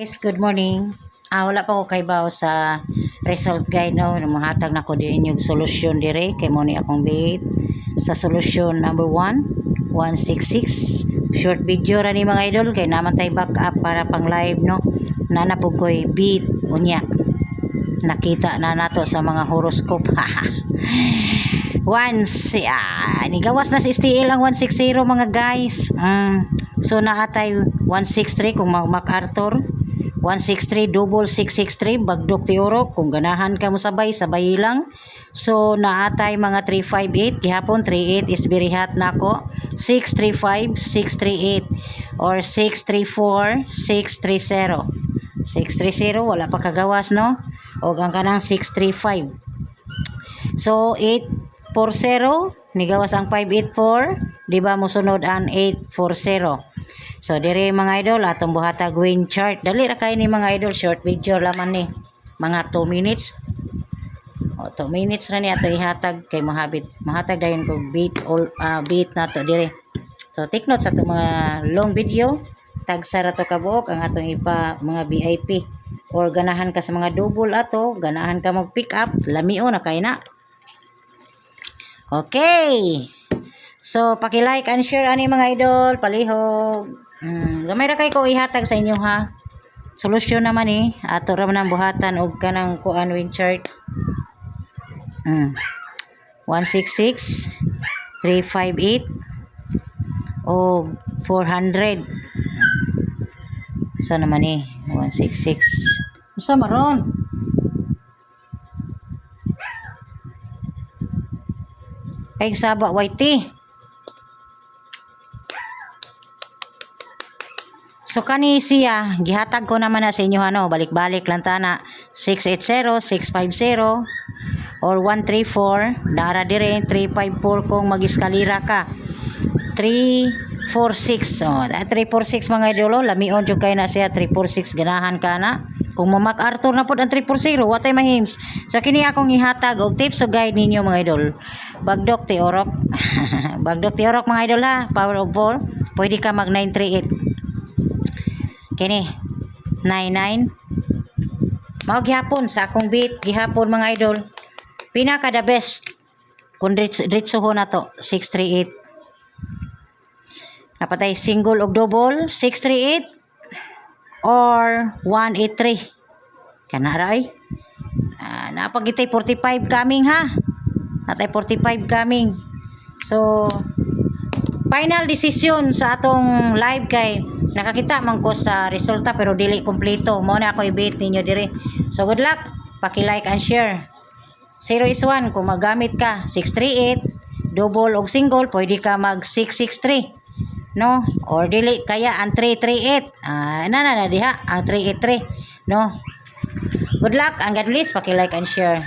Guys, good morning. Wala pa ko kay baw sa result guide no. Mahatag na ko din yung solusyon dire kay mo ni akong bait sa solusyon number 1, 166. Short video ra ni mga idol kay naman tay backup para pang live no. Nanapog ko'y beat unya. Nakita na nato sa mga horoscope. Once nigawas na si STL ang 160 mga guys. So naatay 163 kung MacArthur, 163 double 663 bagdok tiorok kung ganahan ka mo sabay lang. So naatay mga 358 gihapon 38 is very hot nako. 635 638 or 634 630. 630 wala pa kagawas no. Og ang kanang 635. So 840 nigawas ang 584, di ba mosunod ang 840. So dire mga idol atong buhatag win chart. Dali ra kay ni mga idol, short video laman ni. Mga 2 minutes. 2 minutes ra ni ato ihatag kay mahatag dayon kog beat nato dire. So take note sa atong mga long video. Tagsa ra to kabuok ang atong mga VIP. Or ganahan ka sa mga double ato, ganahan ka mag pick up, lamiyo na kay na. Okay. So, paki-like and share ani mga idol, palihog. Gamay ra kay ko ihatag sa inyo ha. Solusyon naman ato ra man ang buhatan og kanang kuan win chart. 166 358 o 400. So naman 166. Usa maron? Ay saba YT. So kani siya gihatag ko naman na sa inyo balik-balik lang tana 680 650 or 134 dara dire 354 kung magiskalira ka 346 346 mga idolo lamion jud kay na siya 346 ganahan ka na kung MacArthur na pod ang 340 watay mahims so kini akong ihatag og tips o guide ninyo mga idol bagdok tiorok bagdok tiorok mga idol ha power of 4 pwede ka mag 938 kini 99 mao gihapon sa akong beat gihapon mga idol pinaka the best kung diretsohon na to 638 napatay single og double 638 or 183 kana ra ay napagitay 45 coming ha natay 45 coming so final decision sa atong live kay nakakita man ko sa resulta pero dili kompleto mo na ako i-beat ninyo dire so good luck paki-like and share 0 is 1 kung magamit ka 638 double og single pwede ka mag 663 no or dili kaya ang 338 na diha ang 383 no good luck and God bless paki-like and share.